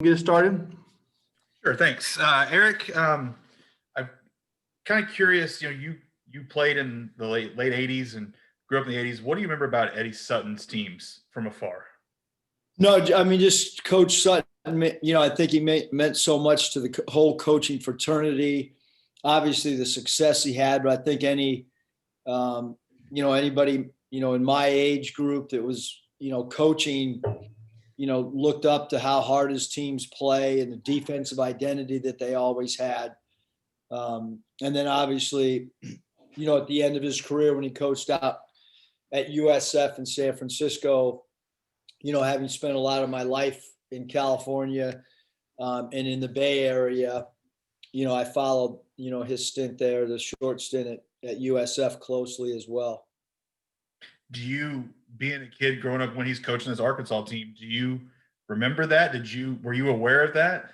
Get started. Sure, thanks. Eric, I'm kind of curious, you played in the late 80s and grew up in the 80s. What do you remember about Eddie Sutton's teams from afar? No, I mean, just Coach Sutton, I think he meant so much to the whole coaching fraternity. Obviously, the success he had, but I think anybody, in my age group that was, coaching, looked up to how hard his teams play and the defensive identity that they always had. And then obviously, at the end of his career when he coached out at USF in San Francisco, having spent a lot of my life in California and in the Bay Area, I followed, his stint there, the short stint at USF closely as well. Do you, being a kid growing up when he's coaching his Arkansas team, do you remember that? Were you aware of that?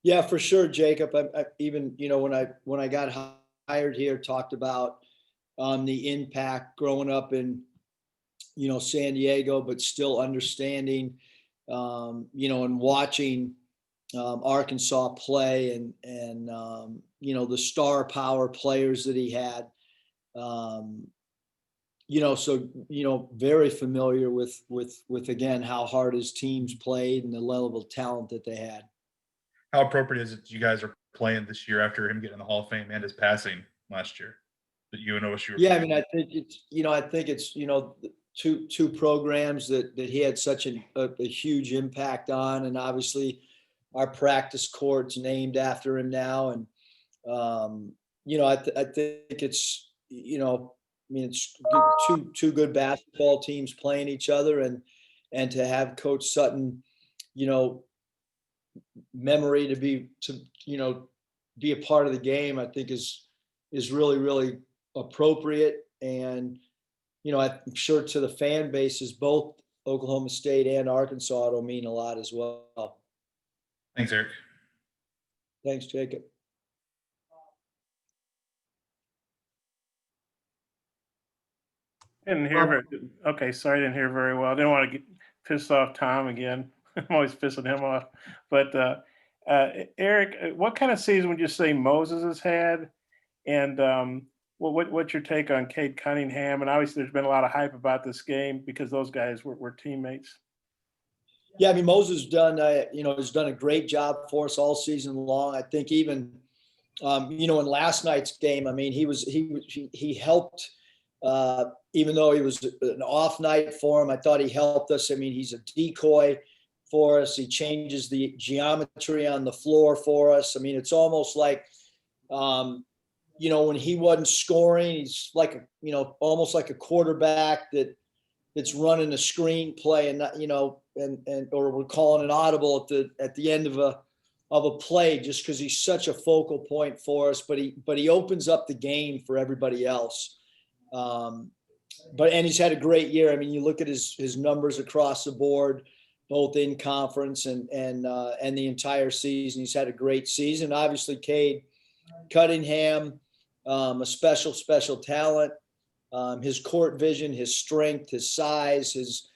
Yeah, for sure, Jacob. I even, when I got hired here, talked about the impact growing up in, San Diego, but still understanding, and watching Arkansas play and the star power players that he had. Very familiar with again how hard his teams played and the level of talent that they had. How appropriate is it that you guys are playing this year after him getting in the Hall of Fame and his passing last year? That you and OSU were Yeah, I playing? mean, I think it's two programs that he had such a huge impact on, and obviously our practice court's named after him now, and I think it's it's two good basketball teams playing each other, and to have Coach Sutton, memory to be a part of the game, I think is really, really appropriate. And, I'm sure to the fan bases, both Oklahoma State and Arkansas, it'll mean a lot as well. Thanks, Eric. Thanks, Jacob. Didn't hear okay, sorry, I didn't hear very well. I didn't want to get pissed off Tom again. I'm always pissing him off. But Eric, what kind of season would you say Moses has had? And what's your take on Cade Cunningham? And obviously, there's been a lot of hype about this game because those guys were teammates. Yeah, I mean, Moses has done a great job for us all season long. I think even, in last night's game, I mean, he helped. Even though he was an off night for him, I thought he helped us. I mean, he's a decoy for us. He changes the geometry on the floor for us. I mean, it's almost like, when he wasn't scoring, he's like, almost like a quarterback that's running a screen play and not, or we're calling an audible at the end of a play just because he's such a focal point for us. But he opens up the game for everybody else. And he's had a great year. I mean, you look at his numbers across the board, both in conference and the entire season. He's had a great season. Obviously, Cade Cunningham, a special talent. His court vision, his strength, his size, his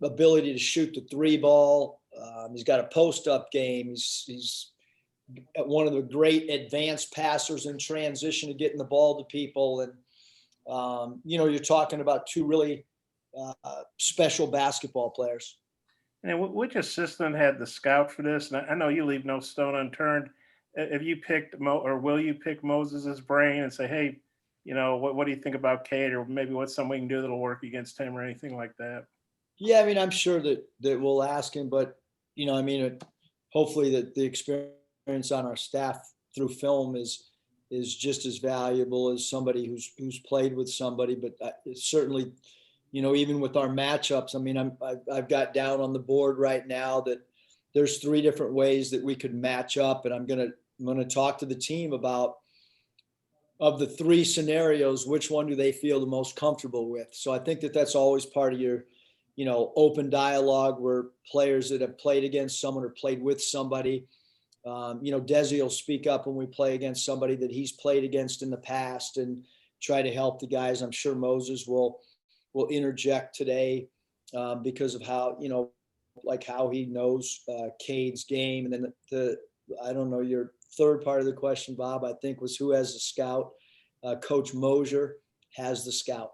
ability to shoot the three ball. He's got a post-up game. He's one of the great advanced passers in transition to getting the ball to people. And you're talking about two really special basketball players. And which assistant had the scout for this? And I know you leave no stone unturned. Have you picked or will you pick Moses's brain and say, hey, what do you think about Cade, or maybe what's something we can do that'll work against him or anything like that? Yeah, I mean, I'm sure that we'll ask him, but hopefully that the experience on our staff through film is just as valuable as somebody who's played with somebody. But certainly, even with our matchups, I mean, I've got down on the board right now that there's 3 different ways that we could match up, and I'm gonna talk to the team about, of the 3 scenarios, which one do they feel the most comfortable with. So I think that that's always part of your, open dialogue where players that have played against someone or played with somebody. Desi will speak up when we play against somebody that he's played against in the past and try to help the guys. I'm sure Moses will interject today because of how, like how he knows Cade's game. And then I don't know, your third part of the question, Bob, I think was who has the scout. Coach Mosier has the scout.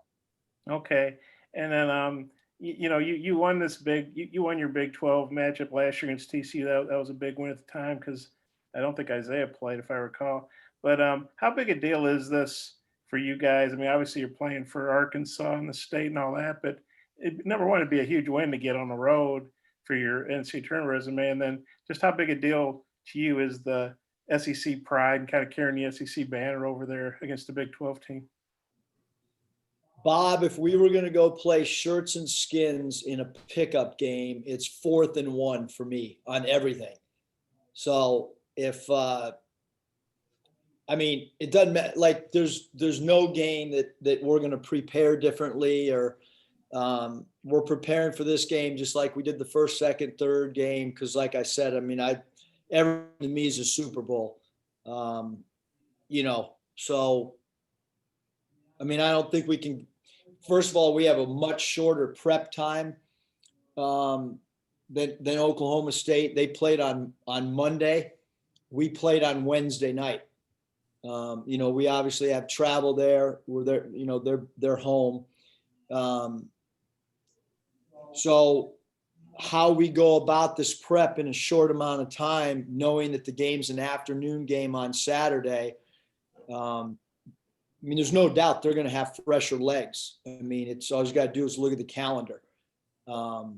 Okay. And then, you won this you won your Big 12 matchup last year against TCU. That was a big win at the time because I don't think Isaiah played, if I recall. But how big a deal is this for you guys? I mean, obviously you're playing for Arkansas and the state and all that, but number one, it'd be a huge win to get on the road for your NCAA tournament resume. And then just how big a deal to you is the SEC pride and kind of carrying the SEC banner over there against the Big 12 team? Bob, if we were going to go play shirts and skins in a pickup game, it's 4th and 1 for me on everything. So if, it doesn't matter. Like there's no game that we're going to prepare differently, or we're preparing for this game just like we did the first, second, third game. Cause like I said, everything to me is a Super Bowl. So, I don't think we can. First of all, we have a much shorter prep time than Oklahoma State. They played on Monday. We played on Wednesday night. We obviously have travel there. We're there. They're home. So how we go about this prep in a short amount of time, knowing that the game's an afternoon game on Saturday. There's no doubt they're going to have fresher legs. It's all you got to do is look at the calendar. For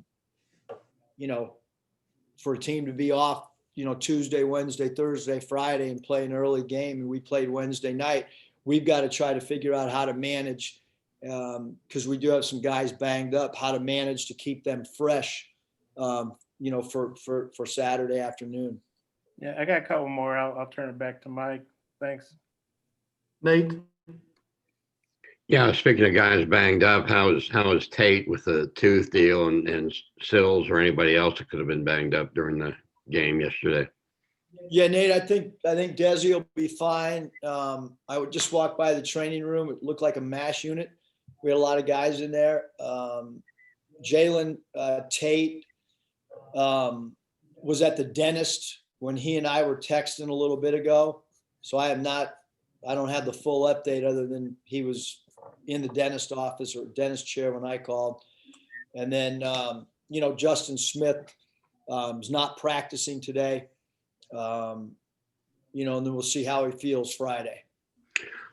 a team to be off, Tuesday, Wednesday, Thursday, Friday, and play an early game, and we played Wednesday night, we've got to try to figure out how to manage, because we do have some guys banged up, how to manage to keep them fresh, for Saturday afternoon. Yeah, I got a couple more. I'll turn it back to Mike. Thanks. Nate? Yeah, speaking of guys banged up, how is Tate with the tooth deal and Sills or anybody else that could have been banged up during the game yesterday? Yeah, Nate, I think Desi will be fine. I would just walk by the training room. It looked like a MASH unit. We had a lot of guys in there. Jalen Tate was at the dentist when he and I were texting a little bit ago. So I don't have the full update other than he was in the dentist office or dentist chair when I called. And then, Justin Smith is not practicing today. And then we'll see how he feels Friday.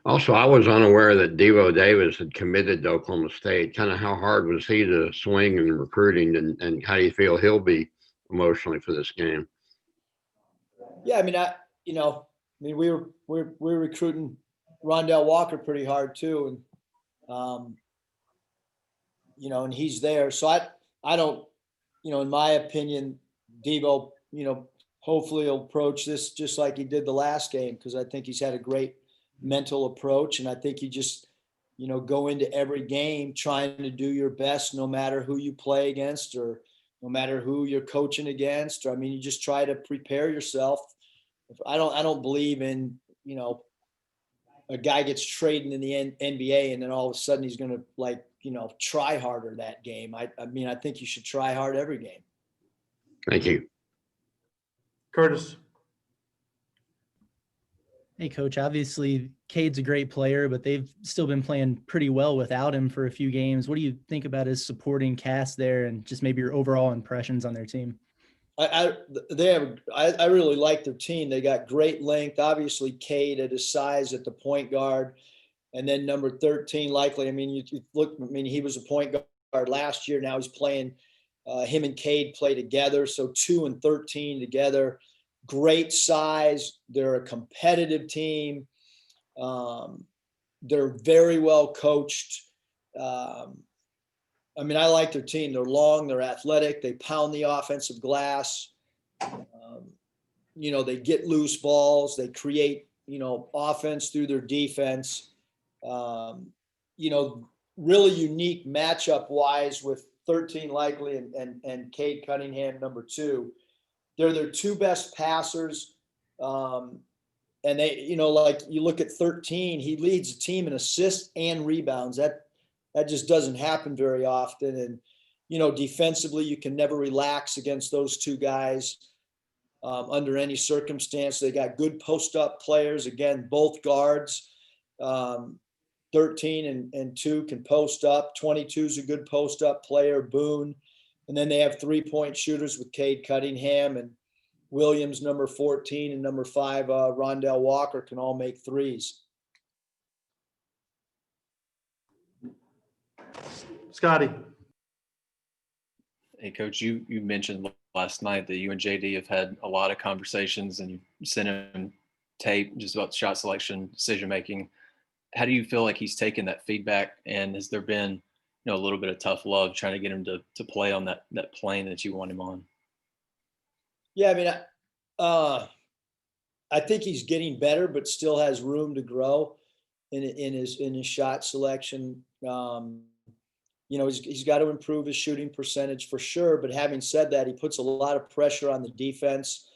Also, I was unaware that Devo Davis had committed to Oklahoma State. Kind of how hard was he to swing in recruiting, and how do you feel he'll emotionally for this game? Yeah, we were recruiting Rondell Walker pretty hard too, and and he's there. So I don't, in my opinion, Devo, hopefully he'll approach this just like he did the last game, because I think he's had a great mental approach, and I think you just, go into every game trying to do your best, no matter who you play against or no matter who you're coaching against. Or, you just try to prepare yourself. I don't believe in, a guy gets traded in the NBA and then all of a sudden he's going to try harder that game. I think you should try hard every game. Thank you. Curtis? Hey, Coach, obviously Cade's a great player, but they've still been playing pretty well without him for a few games. What do you think about his supporting cast there, and just maybe your overall impressions on their team? I really like their team. They got great length. Obviously, Cade at his size at the point guard, and then number 13 likely. He was a point guard last year. Now he's playing. Him and Cade play together, so 2 and 13 together. Great size. They're a competitive team. They're very well coached. I like their team. They're long, they're athletic, they pound the offensive glass. They get loose balls, they create, offense through their defense. Really unique matchup wise with 13 likely and Cade Cunningham, number 2. They're their 2 best passers. And they, you look at 13, he leads the team in assists and rebounds. That just doesn't happen very often. And, defensively, you can never relax against those two guys under any circumstance. They got good post-up players. Again, both guards, 13 and 2 can post up. 22 is a good post-up player, Boone. And then they have three-point shooters with Cade Cunningham and Williams, number 14, and number 5, Rondell Walker, can all make threes. Scotty. Hey, Coach, you mentioned last night that you and JD have had a lot of conversations and you sent him tape just about shot selection, decision making. How do you feel like he's taken that feedback, and has there been a little bit of tough love trying to get him to play on that plane that you want him on? Yeah, I mean, I think he's getting better, but still has room to grow in his shot selection. He's got to improve his shooting percentage for sure. But having said that, he puts a lot of pressure on the defense.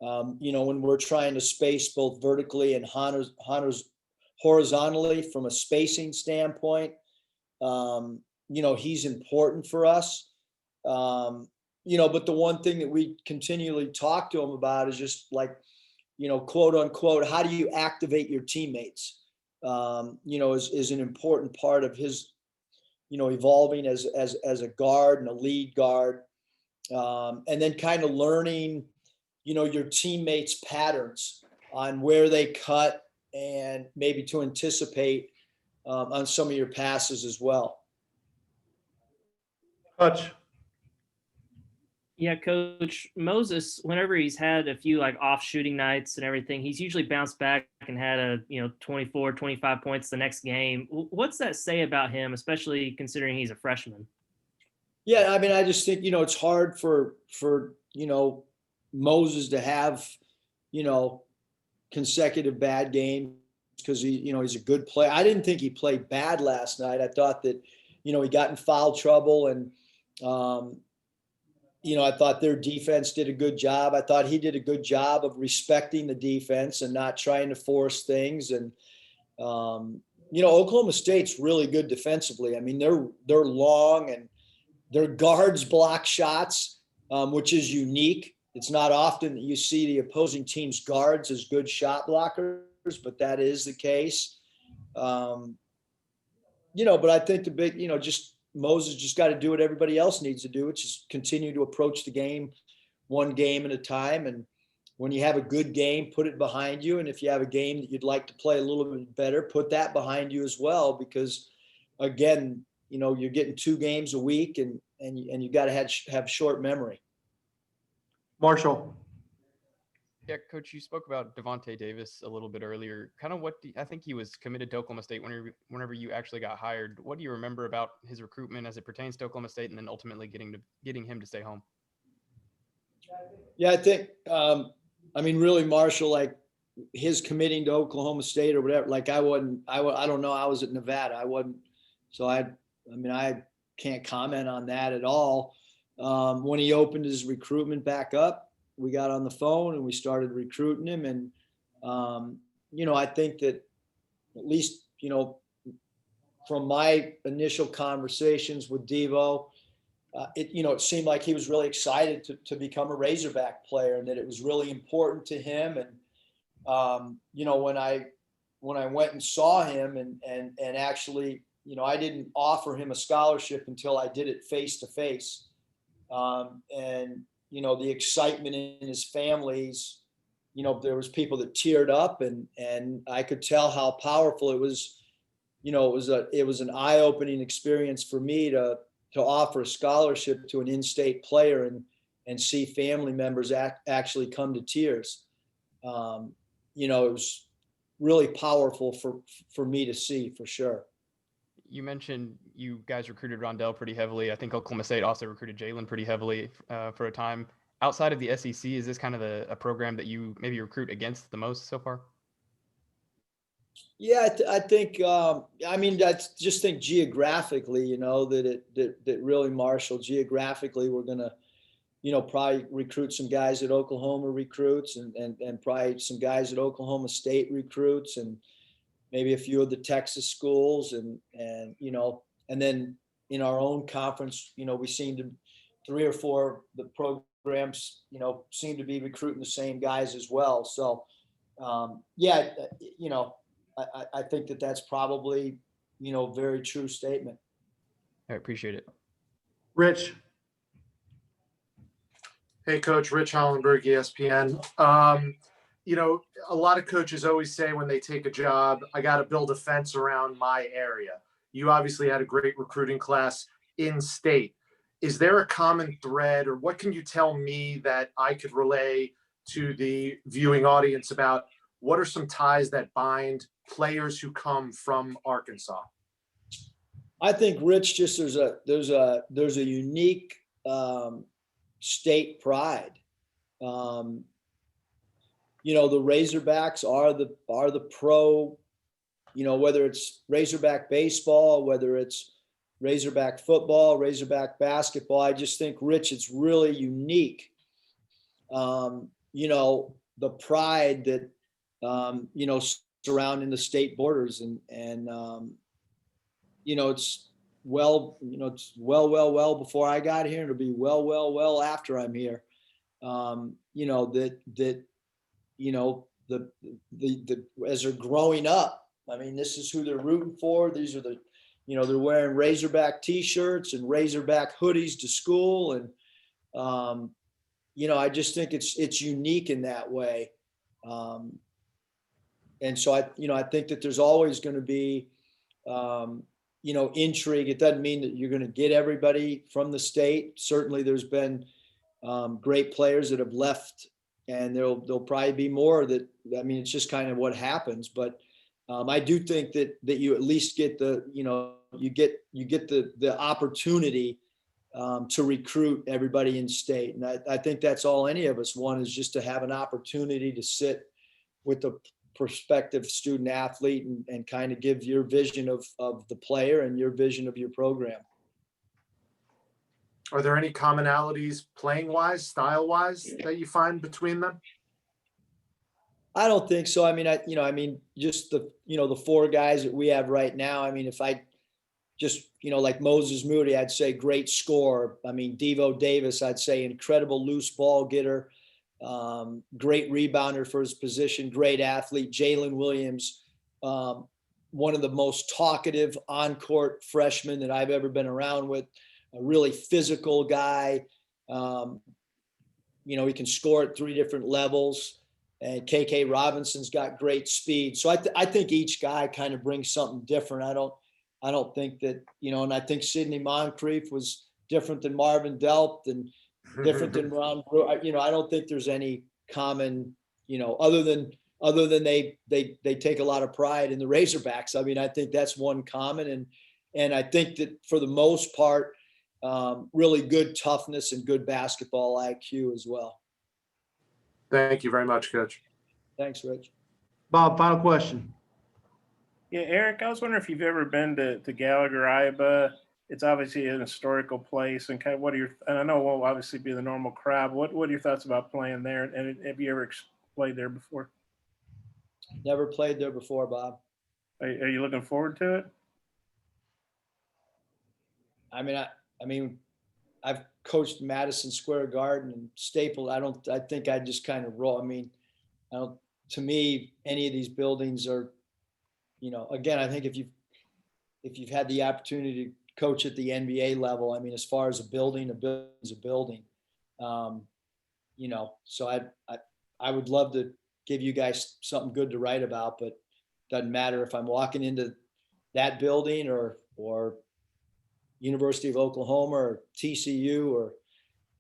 When we're trying to space both vertically and horizontally from a spacing standpoint, he's important for us. But the one thing that we continually talk to him about is just like, quote unquote, how do you activate your teammates? Is an important part of his, evolving as a guard and a lead guard. And then kind of learning, your teammates' patterns on where they cut and maybe to anticipate on some of your passes as well. Hutch. Yeah, Coach, Moses, whenever he's had a few like off shooting nights and everything, he's usually bounced back and had 24, 25 points the next game. What's that say about him, especially considering he's a freshman? Yeah, I mean, I just think, it's hard for Moses to have, consecutive bad games because he's a good player. I didn't think he played bad last night. I thought that, he got in foul trouble and, I thought their defense did a good job. I thought he did a good job of respecting the defense and not trying to force things. And, Oklahoma State's really good defensively. I mean, they're long and their guards block shots, which is unique. It's not often that you see the opposing team's guards as good shot blockers, but that is the case. But I think the big, just Moses just got to do what everybody else needs to do, which is continue to approach the game one game at a time. And when you have a good game, put it behind you. And if you have a game that you'd like to play a little bit better, put that behind you as well. Because again, you're getting 2 games a week and you got to have short memory. Marshall. Yeah, Coach, you spoke about Devontae Davis a little bit earlier. Kind of I think he was committed to Oklahoma State whenever you actually got hired. What do you remember about his recruitment as it pertains to Oklahoma State, and then ultimately getting him to stay home? Yeah, I think, really, Marshall, like his committing to Oklahoma State or whatever, like I don't know. I was at Nevada. I wasn't. So I can't comment on that at all. When he opened his recruitment back up, we got on the phone and we started recruiting him. And, I think that at least, from my initial conversations with Devo, it seemed like he was really excited to become a Razorback player and that it was really important to him. And, when I went and saw him and actually, I didn't offer him a scholarship until I did it face to face. And, the excitement in his families, there was people that teared up and I could tell how powerful it was. It was an eye-opening experience for me to offer a scholarship to an in-state player and see family members actually come to tears. It was really powerful for me to see for sure. You mentioned you guys recruited Rondell pretty heavily. I think Oklahoma State also recruited Jalen pretty heavily for a time. Outside of the SEC, is this kind of a program that you maybe recruit against the most so far? Yeah, I think. I just think geographically, that really, Marshall, geographically, we're gonna, probably recruit some guys that Oklahoma recruits, and probably some guys that Oklahoma State recruits, and maybe a few of the Texas schools, and then in our own conference, we seem to, 3 or 4 of the programs, seem to be recruiting the same guys as well. So, yeah, I think that that's probably, very true statement. I appreciate it. Rich. Hey, Coach, Rich Hollenberg, ESPN. A lot of coaches always say when they take a job, I got to build a fence around my area. You obviously had a great recruiting class in state. Is there a common thread, or what can you tell me that I could relay to the viewing audience about what are some ties that bind players who come from Arkansas? I think, Rich, just there's a unique state pride. The Razorbacks are the pro, whether it's Razorback baseball, whether it's Razorback football, Razorback basketball. I just think, Rich, it's really unique. The pride that, surrounding the state borders and it's it's well before I got here, and it'll be well after I'm here. As they're growing up, I mean, this is who they're rooting for. These are they're wearing Razorback t-shirts and Razorback hoodies to school. And, I just think it's unique in that way. And so I think that there's always going to be, intrigue. It doesn't mean that you're going to get everybody from the state. Certainly there's been great players that have left, and there'll probably be more that, it's just kind of what happens. But I do think that you at least get you get the opportunity to recruit everybody in state. And I think that's all any of us want, is just to have an opportunity to sit with the prospective student athlete and kind of give your vision of the player and your vision of your program. Are there any commonalities playing wise, style wise, that you find between them? I don't think so. Just the 4 guys that we have right now. If I just, like Moses Moody, I'd say great scorer. Devo Davis, I'd say incredible loose ball getter, great rebounder for his position, great athlete. Jalen Williams, one of the most talkative on-court freshmen that I've ever been around with, a really physical guy. He can score at 3 different levels. And KK Robinson's got great speed. So I think each guy kind of brings something different. I don't think that, and I think Sidney Moncrief was different than Marvin Delp and different than Ron Brewer. I don't think there's any common, other than they take a lot of pride in the Razorbacks. I think that's one common. And I think that for the most part, really good toughness and good basketball IQ as well. Thank you very much, Coach. Thanks, Rich. Bob, final question. Yeah, Eric, I was wondering if you've ever been to Gallagher, Iowa. It's obviously an historical place, and kind of and I know it won't obviously be the normal crowd. What are your thoughts about playing there? And have you ever played there before? Never played there before, Bob. Are you looking forward to it? I've coached Madison Square Garden and Staples. I think I just kind of roll. To me, any of these buildings are, again, I think if you've had the opportunity to coach at the NBA level, as far as a building is a building. So I would love to give you guys something good to write about, but doesn't matter if I'm walking into that building or University of Oklahoma or TCU or,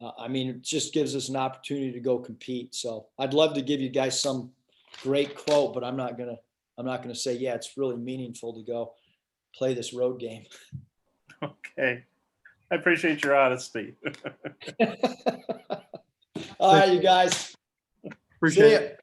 it just gives us an opportunity to go compete. So I'd love to give you guys some great quote, but I'm not gonna say, yeah, it's really meaningful to go play this road game. Okay. I appreciate your honesty. All right, you guys. Appreciate See ya. it.